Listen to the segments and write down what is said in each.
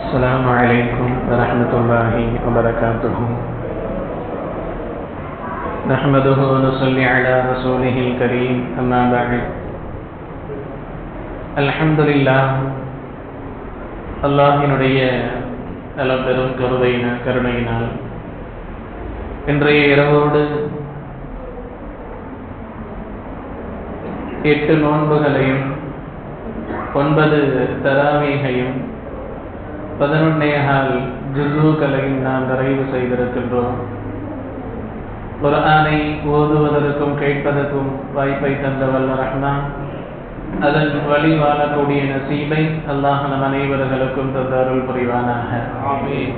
السلام عليكم ورحمة الله وبركاته. نحمده ونصلي على رسوله الكريم. أما بعد. الحمد لله. அல்லாஹ்வினுடைய அளப்பெரும் கருணையினால் இன்றைய இரவோடு 8 நோன்புகளையும் 9 தராவீகையும் 11 ஜுஸூக்களையும் நாம் நிறைவு செய்திருக்கின்றோம். குர்ஆனை ஓதுவதற்கும் கேட்பதற்கும் வாய்ப்பை தந்த வல்ல ரஹ்மான் அதன் வழி வாழக்கூடிய நசீபை அல்லாஹ் நம் அனைவர்களுக்கும் தந்த அருள் புரிவானாக. ஆமீன்.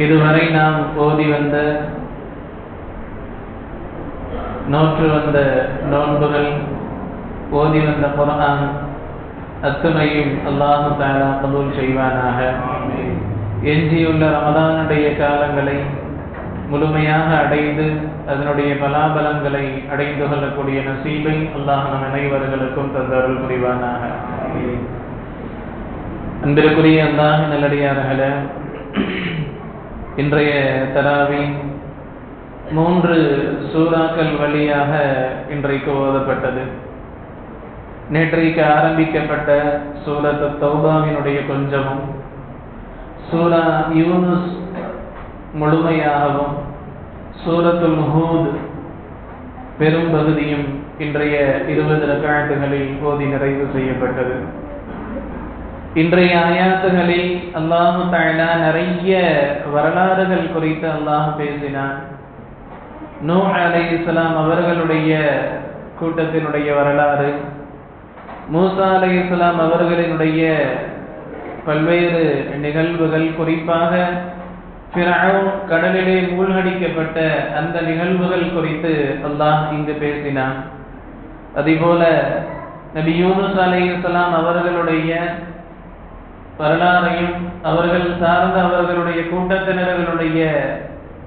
இதுவரை நாம் ஓதி வந்த நோற்று வந்த நோன்புகள், ஓதி வந்த குர்ஆன் அத்துணையும் அல்லாஹ் தஆலா கபூல் செய்வானாக. எஞ்சியுள்ள ரமதானுடைய காலங்களை முழுமையாக அடைந்து அதனுடைய பலாபலங்களை அடைந்து கொள்ளக்கூடிய நசீபை அல்லாஹ் நம் அனைவர்களுக்கும் தந்தருள் புரிவானாக. அன்பிற்குரிய அல்லாஹ் நல்லடியார்களே, இன்றைய தராவி 3 சூறாக்கள் வழியாக இன்றைக்கு ஓதப்பட்டது. நேற்றைக்கு ஆரம்பிக்கப்பட்ட சூரத்து தௌபாவினுடைய கொஞ்சமும், சூரா யூனுஸ் முழுமையாகவும், சூரத்துல் ஹூத் பெரும் பகுதியும் இன்றைய 20 ரக்அத்துகளில் ஓதி நிறைவு செய்யப்பட்டது. இன்றைய ஆயாத்துகளில் அல்லாஹ் தஆலா நிறைய வரலாறுகள் குறித்து அல்லாஹ் பேசினான். நூஹ் அலைஹிஸ்ஸலாம் அவர்களுடைய கூட்டத்தினுடைய வரலாறு, மூசா அலைஹிஸ்ஸலாம் அவர்களினுடைய பல்வேறு நிகழ்வுகள், குறிப்பாக ஃபிரௌன் கடலிலே மூழ்கடிக்கப்பட்ட அந்த நிகழ்வுகள் குறித்து அல்லாஹ் இங்கு பேசினான். அதேபோல நபி யூனுஸ் அலைஹிஸ்ஸலாம் அவர்களுடைய வரலாறையும் அவர்கள் சார்ந்த அவர்களுடைய கூட்டத்தினர்களுடைய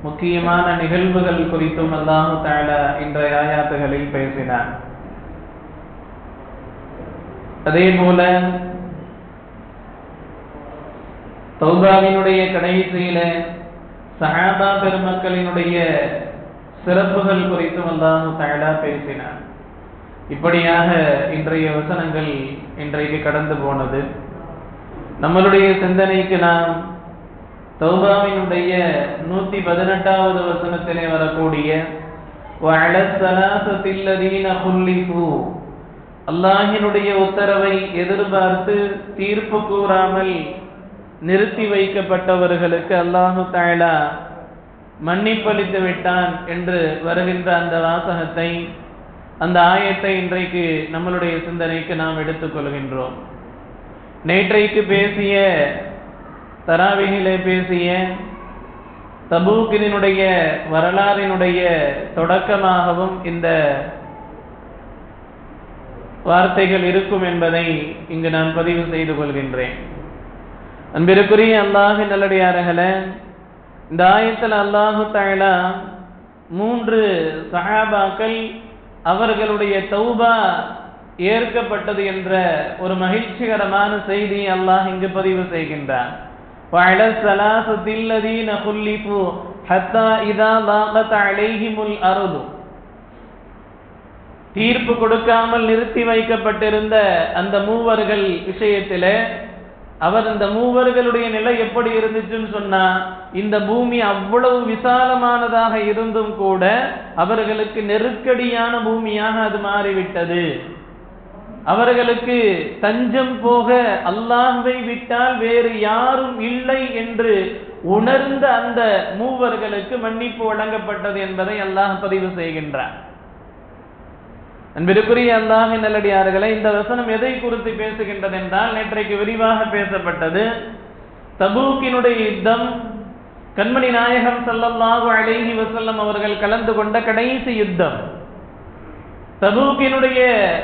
முக்கியமான நிகழ்வுகள் குறித்தும் அல்லாஹ் தஆலா இன்றைய ஆயாத்துகளில் பேசினார். அதேபோல தௌபாவினுடைய கடைசியில சஹாபா பெருமக்களினுடைய சிறப்புகள் குறித்தும் அல்லாஹ் தஆலா பேசினார். இப்படியாக இன்றைய வசனங்கள் இன்றைக்கு கடந்து போனது. நம்மளுடைய சிந்தனைக்கு நாம் தௌபாவினுடைய 118வது வசனத்திலே வரக்கூடிய வஅல ஸலாஸத்தில் லதீன குல்லிஃபு, அல்லாஹ்வினுடைய உத்தரவை எதிர்பார்த்து தீர்ப்பு கூறாமல் நிறுத்தி வைக்கப்பட்டவர்களுக்கு அல்லாஹு தஆலா மன்னிப்பளித்து விட்டான் என்று வருகின்ற அந்த வாசகத்தை, அந்த ஆயத்தை இன்றைக்கு நம்மளுடைய சிந்தனைக்கு நாம் எடுத்துக்கொள்கின்றோம். நேற்றைக்கு பேசிய தராவிகிலே பேசிய தபூக்கினுடைய வரலாறினுடைய தொடக்கமாகவும் இந்த வார்த்தைகள் இருக்கும் என்பதை இங்கு நான் பதிவு செய்து கொள்கின்றேன். அன்பிற்குரிய அல்லாஹ்வின் நல்லடியார்களே, இந்த ஆயத்தில் அல்லாஹு தஆலா 3 சஹாபாக்கள் அவர்களுடைய தௌபா ஏற்கப்பட்டது என்ற ஒரு மகிழ்ச்சிகரமான செய்தி அல்லாஹ் இங்கு பதிவு செய்கின்றான். வஅல ஸலாஸத்தில் லதீன குல்லிஃபு ஹத்தா இதா லாகத் அலைஹிமுல் அர்து, தீர்ப்பு கொடுக்காமல் நிறுத்தி வைக்கப்பட்டிருந்த அந்த மூவர்கள் விஷயத்திலே இந்த மூவர்களுடைய நிலை எப்படி இருந்துச்சுன்னு சொன்னா, இந்த பூமி அவ்வளவு விசாலமானதாக இருந்தும் கூட அவர்களுக்கு நெருக்கடியான பூமியாக அது மாறிவிட்டது. அவர்களுக்கு தஞ்சம் போக அல்லாஹ்வை விட்டால் வேறு யாரும் இல்லை என்று உணர்ந்த அந்த மூவர்களுக்கு மன்னிப்பு வழங்கப்பட்டது என்பதை அல்லாஹ் பதிவு செய்கின்றார். அன்பிற்குரிய அல்லாஹ்வின் நல்லடியார்களே, இந்த வசனம் எதை குறித்து பேசுகின்றது என்றால், நேற்றைக்கு விரிவாக பேசப்பட்டது தபூக்கினுடைய யுத்தம், கண்மணி நாயகம் ஸல்லல்லாஹு அலைஹி வஸல்லம் அவர்கள் கலந்து கொண்ட கடைசி யுத்தம். தபூக்கினுடைய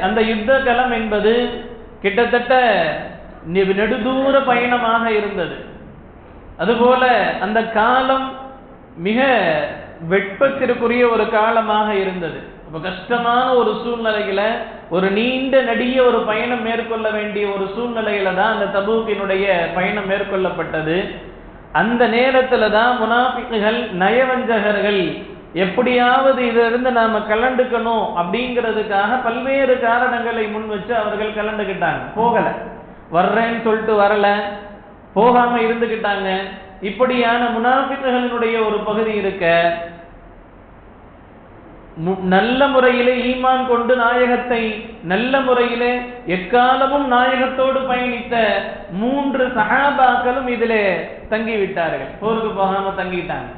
அந்த யுத்த களம் என்பது கிட்டத்தட்ட நெடுதூர பயணமாக இருந்தது. அதுபோல அந்த காலம் மிக வெட்பத்திற்குரிய ஒரு காலமாக இருந்தது. அப்ப கஷ்டமான ஒரு சூழ்நிலையில, ஒரு நீண்ட நெடிய ஒரு பயணம் மேற்கொள்ள வேண்டிய ஒரு சூழ்நிலையில தான் அந்த தபூக்கினுடைய பயணம் மேற்கொள்ளப்பட்டது. அந்த நேரத்துல தான் முனாஃபிக்குகள், நயவஞ்சகர்கள் எப்படியாவது இதிலிருந்து நாம கலண்டுக்கணும் அப்படிங்கிறதுக்காக பல்வேறு காரணங்களை முன் வச்சு அவர்கள் கலண்டுக்கிட்டாங்க. போகல, வர்றேன்னு சொல்லிட்டு வரல, போகாம இருந்துகிட்டாங்க. இப்படியான முனாஃபிக்குகளினுடைய ஒரு பகுதி இருக்க, நல்ல முறையிலே ஈமான் கொண்டு நாயகத்தை நல்ல முறையிலே எக்காலமும் நாயகத்தோடு பயணித்த 3 சஹாபாக்களும் இதிலே தங்கிவிட்டார்கள். போருக்கு போகாம தங்கிட்டாங்க.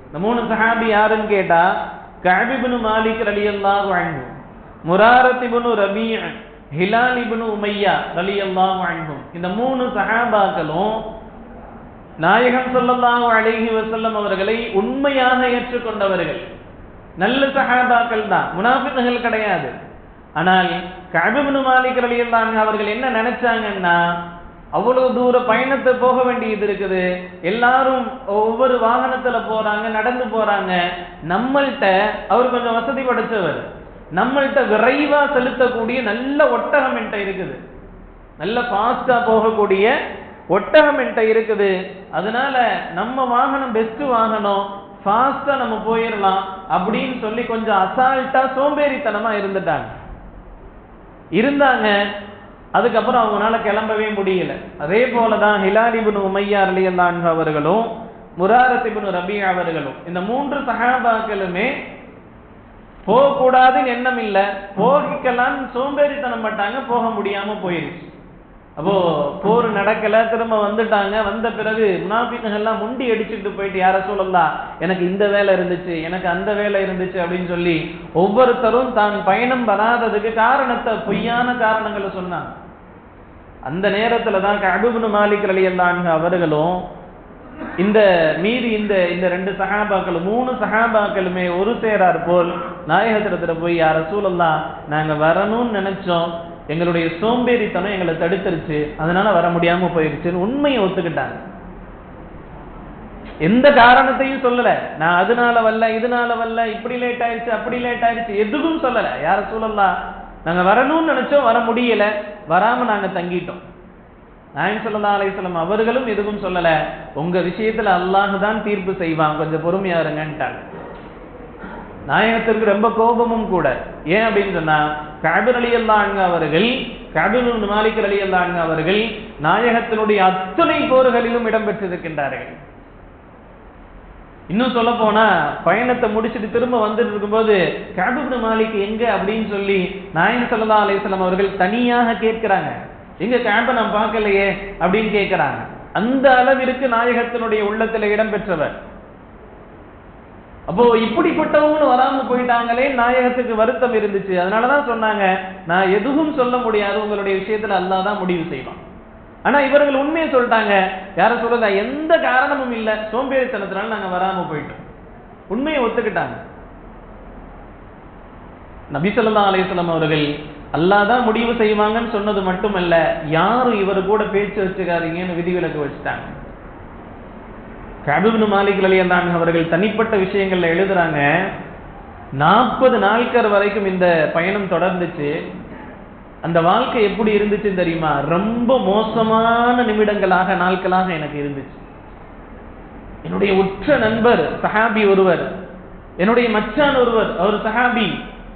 இந்த 3 சஹாபி யாருன்னு கேட்டா, கஅப் இப்னு மாலிக் ரலியல்லாஹு அன்ஹு, முராரத் இப்னு ரபீஅ், ஹிலால் இப்னு உமையா ரலியல்லாஹு அன்ஹும். இந்த 3 சஹாபாக்களும் நாயகம் ஸல்லல்லாஹு அலைஹி வஸல்லம் அவர்களை உண்மையாக ஏற்றுக்கொண்டவர்கள். நல்ல சஹாபாக்கள் தான், முனாஃபிக்குகள் கிடையாது. ஆனால் கஅப் இப்னு மாலிக் ரலியல்லாஹு அன்ஹு அவர்கள் என்ன நினைச்சாங்கன்னா, அவ்வளவு தூர பயணத்தை போக வேண்டியது இருக்குது, எல்லாரும் ஒவ்வொரு வாகனத்துல போறாங்க, நடந்து போறாங்க. நம்மள்கிட்ட அவர் கொஞ்சம் வசதி படைச்சவர், நம்மள்கிட்ட விரைவா செலுத்தக்கூடிய நல்ல ஒட்டகம் என்கிட்ட இருக்குது, நல்ல ஃபாஸ்டா போகக்கூடிய ஒட்டகம் என்கிட்ட இருக்குது. அதனால நம்ம வாகனம் பெஸ்ட் வாகனம், ஃபாஸ்டா நம்ம போயிடலாம் அப்படின்னு சொல்லி கொஞ்சம் அசால்ட்டா சோம்பேறித்தனமா இருந்தாங்க. அதுக்கப்புறம் அவங்களால கிளம்பவே முடியல. அதே போலதான் ஹிலால் இப்னு உமையா ரலியல்லாஹு அன்ஹு அவர்களும் முராரத் இப்னு ரபீஅ அவர்களும், இந்த 3 சஹாபாக்களுமே போகக்கூடாதுன்னு எண்ணம் இல்லை, போகிக்கலான்னு சோம்பேறித்தனம் பட்டாங்க, போக முடியாம போயிருச்சு. அப்போ போர் நடக்கல, திரும்ப வந்துட்டாங்க. வந்த பிறகு முனாஃபிக்குகள்லாம் முண்டி அடிச்சுட்டு போயிட்டு, யார ரசூலல்லாஹ் எனக்கு இந்த வேலை இருந்துச்சு, எனக்கு அந்த வேலை இருந்துச்சு அப்படின்னு சொல்லி ஒவ்வொருத்தரும் தான் பயணம் வராததுக்கு காரணத்தை, பொய்யான காரணங்களை சொன்னாங்க. அந்த நேரத்துல தான் கஅப் இப்னு மாலிக் ரலியல்லாஹு அன்ஹு அவர்களும் இந்த மீதி இந்த 2 சஹாபாக்கள் 3 சஹாபாக்களுமே ஒரு சேரார் போல் நாயகத்திடத்துல போய், யார ரசூலல்லாஹ் நாங்க வரணும்னு நினைச்சோம், எங்களுடைய சோம்பேறித்தனம் எங்களை தடுத்துருச்சு, அதனால வர முடியாம போயிருச்சுன்னு உண்மையை ஒத்துக்கிட்டாங்க. எந்த காரணத்தையும் சொல்லல, நான் அதனால வரல, இதனால வரல, இப்படி லேட் ஆயிடுச்சு, அப்படி லேட் ஆயிடுச்சு, எதுவும் சொல்லல. யார ரசூலல்லாஹ் நாங்க வரணும்னு நினைச்சோம், வர முடியல, வராம நாங்க தங்கிட்டோம். நாயகம் ஸல்லல்லாஹு அலைஹி வஸல்லம் அவர்களும் எதுவும் சொல்லல, உங்க விஷயத்துல அல்லாஹ் தான் தீர்ப்பு செய்வான், கொஞ்சம் பொறுமையா இருங்கன்ட்டாங்க. நாயகத்திற்கு ரொம்ப கோபமும் கூட. ஏன் அப்படின்னு சொன்னா, கஅப் ரலியல்லாஹு அன்ஹு அவர்கள், கஅப் இப்னு மாலிக் ரலியல்லாஹு அன்ஹு அவர்கள் நாயகத்தினுடைய அத்தனை போர்களிலும் இடம்பெற்றிருக்கின்றார்கள். இன்னும் சொல்ல போனா, பயணத்தை முடிச்சுட்டு திரும்ப வந்துட்டு இருக்கும்போது கஅப் இப்னு மாலிக் எங்க அப்படின்னு சொல்லி நாயகம் ஸல்லல்லாஹு அலைஹி வஸல்லம் அவர்கள் தனியாக கேட்கிறாங்க. எங்க கஅபை நான் பார்க்கலையே அப்படின்னு கேட்கிறாங்க. அந்த அளவிற்கு நாயகத்தினுடைய உள்ளத்துல இடம்பெற்றவர். அப்போ இப்படிப்பட்டவங்களும் வராம போயிட்டாங்களே, நாயகத்துக்கு வருத்தம் இருந்துச்சு. அதனாலதான் சொன்னாங்க, நான் எதுவும் சொல்ல முடியாது, உங்களுடைய விஷயத்துல அல்லாஹ் தான் முடிவு செய்வான். ஆனா இவர்கள் உண்மையை சொல்லிட்டாங்க, யார சொல்றதா எந்த காரணமும் இல்ல, சோம்பேறித்தனத்தினால நாங்க வராம போயிட்டோம், உண்மையை ஒத்துக்கிட்டாங்க. நபி ஸல்லல்லாஹு அலைஹி வஸல்லம் அவர்கள் அல்லாஹ் தான் முடிவு செய்வாங்கன்னு சொன்னது மட்டுமல்ல, யாரும் இவர் கூட பேச்சு வச்சுக்காதீங்கன்னு விதிவிலக்கு வச்சுட்டாங்க. கஅப் இப்னு மாலிக் ரலியல்லாஹு அன்ஹு அவர்கள் தனிப்பட்ட விஷயங்கள்ல எழுதுறாங்க, 40 நாட்கள் வரைக்கும் இந்த பயணம் தொடர்ந்துச்சு. அந்த வாழ்க்கை எப்படி இருந்துச்சு தெரியுமா? ரொம்ப மோசமான நிமிடங்களாக, நாட்களாக எனக்கு இருந்துச்சு. என்னுடைய உற்ற நண்பர் சஹாபி ஒருவர், என்னுடைய மச்சான் ஒருவர், அவர் சஹாபி,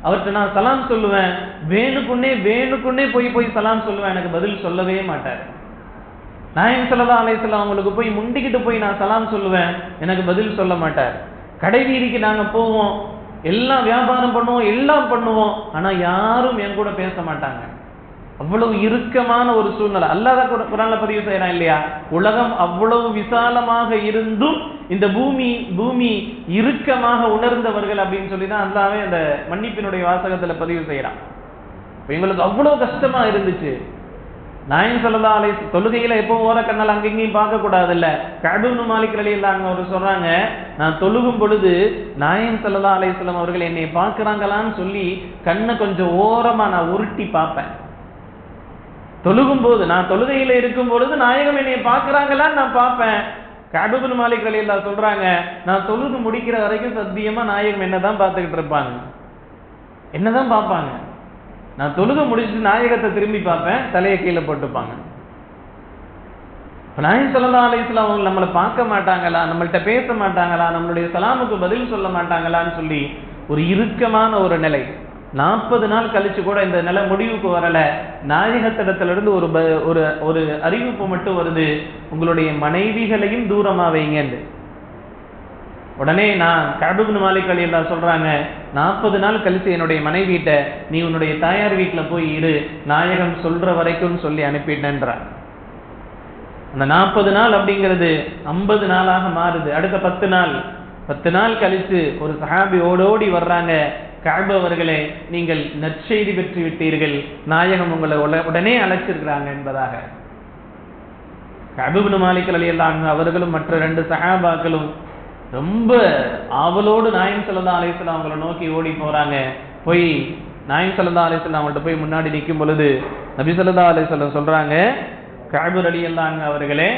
அவர்கிட்ட நான் சலாம் சொல்லுவேன், வேணுக்குன்னே போய் சலாம் சொல்லுவேன், எனக்கு பதில் சொல்லவே மாட்டார். நாயகம் ஸல்லல்லாஹு அலைஹி வஸல்லம் அவங்களுக்கு போய் முண்டிக்கிட்டு போய் நான் சலாம் சொல்லுவேன், எனக்கு பதில் சொல்ல மாட்டார். கடை வீதிக்கு நாங்க போவோம், எல்லாம் வியாபாரம் பண்ணுவோம், எல்லாம் பண்ணுவோம், ஆனா யாரும் என் கூட பேச மாட்டாங்க. அவ்வளவு இறுக்கமான ஒரு சூழ்நிலை. அல்லாஹ் குர்ஆன்ல பதிவு செய்யறான் இல்லையா, உலகம் அவ்வளவு விசாலமாக இருந்தும் இந்த பூமி இறுக்கமாக உணர்ந்தவர்கள் அப்படின்னு சொல்லிதான் அல்லாஹ்வே அந்த மன்னிப்பினுடைய வாசகத்துல பதிவு செய்யறான். எங்களுக்கு அவ்வளவு கஷ்டமா இருந்துச்சு. நாயகம் ஸல்லல்லாஹு அலைஹி வஸல்லம் தொழுகையில எப்பவும் ஓர கண்ணால் அங்கெங்கேயும் பார்க்க கூடாது இல்ல. கஅப் இப்னு மாலிக் ரலியல்லாஹு அன்ஹு அவர் சொல்றாங்க, நான் தொழுகும் பொழுது நாயகம் ஸல்லல்லாஹு அலைஹி வஸல்லம் அவர்கள் என்னை பார்க்கறாங்களான்னு சொல்லி கண்ணை கொஞ்சம் ஓரமா நான் உருட்டி பார்ப்பேன். தொழுகும் போது, நான் தொழுகையில இருக்கும் பொழுது நாயகம் என்னை பார்க்கறாங்களான்னு நான் பார்ப்பேன். கஅப் இப்னு மாலிக் ரலியல்லாஹு சொல்றாங்க, நான் தொழுது முடிக்கிற வரைக்கும் சத்தியமா நாயகம் என்னதான் பார்த்துக்கிட்டு இருப்பாங்க, என்னதான் பார்ப்பாங்க. நான் தொழுது முடிச்சுட்டு நாயகத்தை திரும்பி பார்ப்பேன், தலையை கீழே போட்டுப்பாங்க. நாயகம் ஸல்லல்லாஹு அலைஹி வஸல்லம் அவங்க நம்மளை பார்க்க மாட்டாங்களா, நம்மள்கிட்ட பேச மாட்டாங்களா, நம்மளுடைய சலாமுக்கு பதில் சொல்ல மாட்டாங்களான்னு சொல்லி ஒரு இறுக்கமான ஒரு நிலை. 40 நாள் கழிச்சு கூட இந்த நிலை முடிவுக்கு வரல. நாயகத்திடத்திலிருந்து ஒரு அறிவிப்பு மட்டும் வருது, உங்களுடைய மனைவிகளையும் தூரமா வைங்கன்னு. உடனே நான் கஅப் இப்னு மாலிக் ரலியல்லாஹு சொல்றாங்க, 40 நாள் கழிச்சு என்னுடைய மனைவிட்ட நீ உன்னுடைய தாயார் வீட்டில் போய் இரு, நாயகம் சொல்ற வரைக்கும் சொல்லி அனுப்பிட்டேன்றான். அந்த 40 நாள் அப்படிங்கிறது 50 நாளாக மாறுது. அடுத்த 10 நாள் கழிச்சு ஒரு சஹாபி ஓடோடி வர்றாங்க, கஅப் அவர்களே நீங்கள் நற்செய்தி பெற்று விட்டீர்கள், நாயகம் உங்களை உடனே அழைச்சிருக்கிறாங்க என்பதாக. கஅப் இப்னு மாலிக் ரலியல்லாஹு அன்ஹு அவர்களும் மற்ற 2 சஹாபாக்களும் ரொம்ப ஆவலோடு நாயகம் ஸல்லல்லாஹு அலைஹி வஸல்லம் அவங்களை நோக்கி ஓடி போறாங்க. போய் நாயகம் ஸல்லல்லாஹு அலைஹி வஸல்லம் அவங்கள்ட்ட போய் முன்னாடி நிற்கும் பொழுது நபி ஸல்லல்லாஹு அலைஹி வஸல்லம் சொல்றாங்க, கஅப் ரலியல்லாஹு அன்ஹு அவர்களே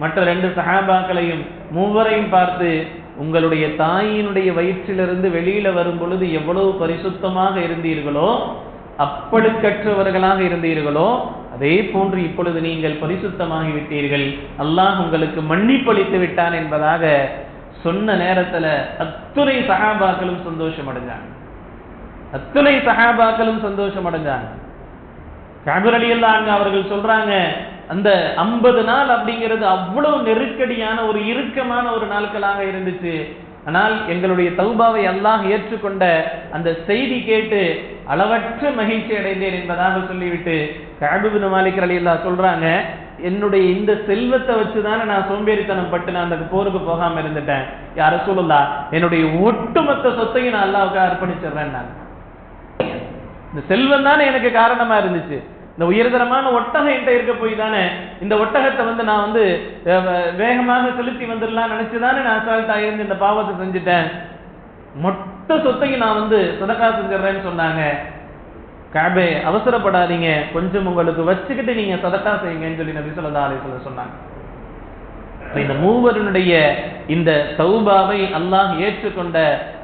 மற்ற 2 சஹாபாக்களையும் மூவரையும் பார்த்து, உங்களுடைய தாயினுடைய வயிற்றிலிருந்து வெளியில வரும் பொழுது எவ்வளவு பரிசுத்தமாக இருந்தீர்களோ, அப்பழுக்கற்றவர்களாக இருந்தீர்களோ, அதே போன்று இப்பொழுது நீங்கள் பரிசுத்தமாகி விட்டீர்கள், அல்லாஹ் உங்களுக்கு மன்னிப்பளித்து விட்டான் என்பதாக சொன்ன நேரத்துல அத்துணை சஹாபாக்களும் சந்தோஷம் அடைஞ்சாங்க. அத்துணை சஹாபாக்களும் சந்தோஷம் அடைஞ்சாங்க. கஅப் ரலியல்லாஹு அன்ஹு அவர்கள் சொல்றாங்க, அந்த 50 நாள் அப்படிங்கிறது அவ்வளவு நெருக்கடியான ஒரு இறுக்கமான ஒரு நாட்களாக இருந்துச்சு. ஆனால் எங்களுடைய தௌபாவை அல்லாஹ் ஏற்றுக்கொண்ட அந்த செய்தி கேட்டு அளவற்ற மகிழ்ச்சி அடைந்தேன் என்பதாக சொல்லிவிட்டு கஅப் இப்னு மாலிக் ரலியல்லாஹு சொல்றாங்க, என்னுடைய இந்த செல்வத்தை வச்சுதானே நான் சோம்பேறித்தனம் பட்டு நான் அந்த போருக்கு போகாம இருந்துட்டேன். யா ரசூலுல்லாஹ், என்னுடைய ஒட்டுமொத்த சொத்தையும் நான் அல்லாஹ்வுக்கு அர்ப்பணிச்சிடுறேன். நான் இந்த செல்வம் தானே எனக்கு காரணமா இருந்துச்சு. இந்த உயர்தரமான ஒட்டகம் என்கிட்ட இருக்க போய் தானே இந்த ஒட்டகத்தை நான் வேகமாக செலுத்தி வந்துடலாம் நினைச்சுதானே நான் அசால்ட்டா இருந்து இந்த பாவத்தை செஞ்சுட்டேன். மொத்த சொத்தையும் நான் சதகா செஞ்சிடறேன்னு சொன்னாங்க. கஅபே அவசரப்படாதீங்க, கொஞ்சம் உங்களுக்கு வச்சுக்கிட்டு நீங்க சதகா செய்யுங்கன்னு சொல்லி நபி ஸல்லல்லாஹு அலைஹி வஸல்லம் சொன்னாங்க. இந்த மூவருடைய இந்த தௌபாவை அல்லாஹ் ஏற்றுக்கொண்ட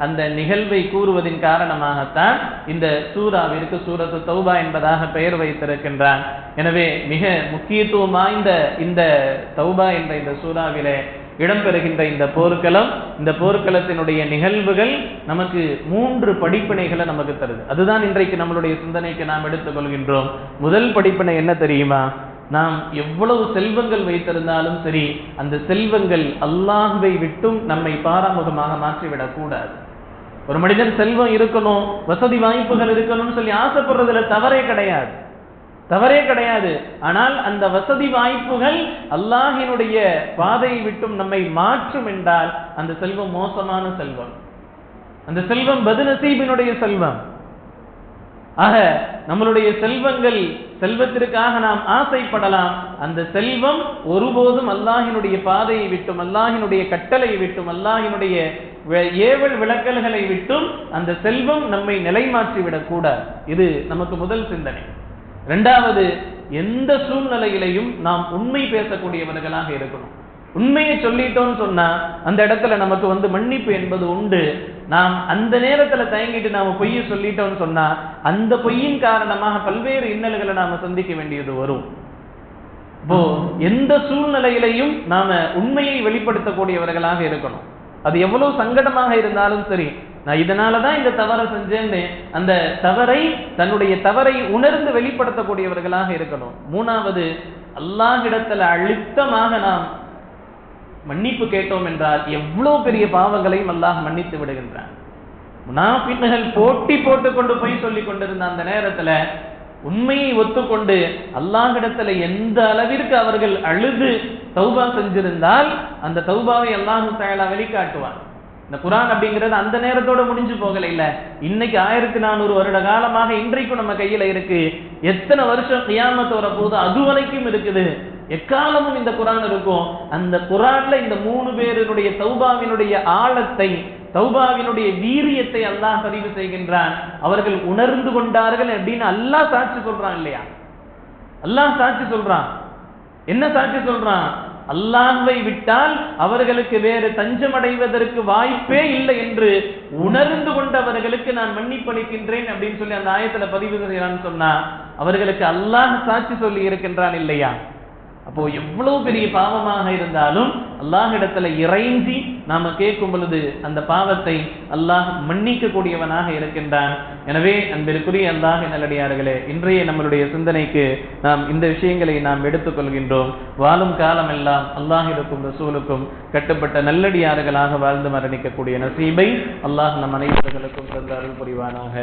அந்த நிகழ்வை கூறுவதின் காரணமாகத்தான் இந்த சூராவிற்கு சூரத்து தௌபா என்பதாக பெயர் வைத்திருக்கின்றான். எனவே மிக முக்கியத்துவம் வாய்ந்த இந்த தௌபா என்ற இந்த சூராவிலே இடம்பெறுகின்ற இந்த போர்க்களம், இந்த போர்க்களத்தினுடைய நிகழ்வுகள் நமக்கு 3 படிப்பினைகளை நமக்கு தருது. அதுதான் இன்றைக்கு நம்மளுடைய சிந்தனைக்கு நாம் எடுத்துக்கொள்கின்றோம். முதல் படிப்பினை என்ன தெரியுமா? நாம் எவ்வளவு செல்வங்கள் வைத்திருந்தாலும் சரி, அந்த செல்வங்கள் அல்லாஹ்வை விட்டும் நம்மை பாராமுகமாக மாற்றிவிடக் கூடாது. ஒரு மனிதன் செல்வம் இருக்கணும், வசதி வாய்ப்புகள் இருக்கணும்னு சொல்லி ஆசைப்படுறதுல தவறே கிடையாது. ஆனால் அந்த வசதி வாய்ப்புகள் அல்லாஹினுடைய பாதையை விட்டும் நம்மை மாற்றும் என்றால் அந்த செல்வம் மோசமான செல்வம், அந்த செல்வம் பதுநசீபினுடைய செல்வம். ஆக நம்மளுடைய செல்வத்திற்காக நாம் ஆசைப்படலாம், அந்த செல்வம் ஒருபோதும் அல்லாஹினுடைய பாதையை விட்டும், அல்லாஹினுடைய கட்டளையை விட்டும், அல்லாஹினுடைய ஏவல் விளக்கல்களை விட்டும் அந்த செல்வம் நம்மை நிலைமாற்றி விடக்கூடாது. இது நமக்கு முதல் சிந்தனை. இரண்டாவது, எந்த சூழ்நிலையிலையும் நாம் உண்மை பேசக்கூடியவர்களாக இருக்கணும். உண்மையை சொல்லிட்டோம்னு சொன்னா அந்த இடத்துல நமக்கு மன்னிப்பு என்பது உண்டு. நாம் அந்த நேரத்துல தயங்கிட்டு நாம பொய்யை சொல்லிட்டோம்னு சொன்னா அந்த பொய்யின் காரணமாக பல்வேறு இன்னல்களை நாம சந்திக்க வேண்டியது வரும். இப்போ எந்த சூழ்நிலையிலையும் நாம உண்மையை வெளிப்படுத்தக்கூடியவர்களாக இருக்கணும். அது எவ்வளவு சங்கடமாக இருந்தாலும் சரி, நான் இதனாலதான் இந்த தவறை செஞ்சேன்னு அந்த தன்னுடைய தவறை உணர்ந்து வெளிப்படுத்தக்கூடியவர்களாக இருக்கணும். மூணாவது, அல்லாஹ்விடத்துல அழுத்தமாக நாம் மன்னிப்பு கேட்டோம் என்றால் எவ்வளவு பெரிய பாவங்களையும் அல்லாஹ் மன்னித்து விடுகின்றான். முனாஃபிக்குகள் போட்டி போட்டுக்கொண்டு போய் சொல்லி கொண்டிருந்த அந்த நேரத்துல உண்மையை ஒத்துக்கொண்டு அல்லாஹ்விடத்துல எந்த அளவிற்கு அவர்கள் அழுது தௌபா செஞ்சிருந்தால் அந்த தௌபாவை அல்லாஹ் தஆலா வெளிக்காட்டுவான். இந்த குர்ஆன் அப்படிங்கிறது அந்த நேரத்தோட முடிஞ்சு போகல. இல்ல, இன்னைக்கு 1400 வருட காலமாக இன்றைக்கும் நம்ம கையில இருக்கு. எத்தனை வருஷம் கியாமத் வர போது அது வரைக்கும் இருக்குது. எக்காலமும் இந்த குர்ஆன் இருக்கும். அந்த குர்ஆன்ல இந்த 3 பேருடைய தௌபாவினுடைய ஆழத்தை, தௌபாவினுடைய வீரியத்தை அல்லாஹ் பதிவு செய்கின்றான். அவர்கள் உணர்ந்து கொண்டார்கள் அப்படின்னு அல்லாஹ் சாட்சி சொல்றான் இல்லையா? அல்லாஹ் சாட்சி சொல்றான். என்ன சாட்சி சொல்றான்? அல்லாஹ்வை விட்டால் அவர்களுக்கு வேறு தஞ்சமடைவதற்கு வாய்ப்பே இல்லை என்று உணர்ந்து கொண்டவர்களுக்கு நான் மன்னிப்பளிக்கின்றேன் அப்படின்னு சொல்லி அந்த ஆயத்துல பதிவு செய்யறான்னு சொன்னா அவர்களுக்கு அல்லாஹ் சாட்சி சொல்லி இருக்கின்றான் இல்லையா? அப்போ எவ்வளவு பெரிய பாவமாக இருந்தாலும் அல்லாஹ்விடத்துல இறைஞ்சி நாம கேட்கும் பொழுது அந்த பாவத்தை அல்லாஹ் மன்னிக்க கூடியவனாக இருக்கின்றான். எனவே அன்பிற்குரிய அல்லாஹ் நல்லடியார்களே, இன்றைய நம்மளுடைய சிந்தனைக்கு நாம் இந்த விஷயங்களை நாம் எடுத்துக்கொள்கின்றோம். வாழும் காலம் எல்லாம் அல்லாஹ்விற்கும் ரசூலுக்கும் கட்டுப்பட்ட நல்லடியார்களாக வாழ்ந்து மரணிக்கக்கூடிய நசீபை அல்லாஹ் நம் அனைவர்களுக்கும் தந்து அருள் புரிவானாக.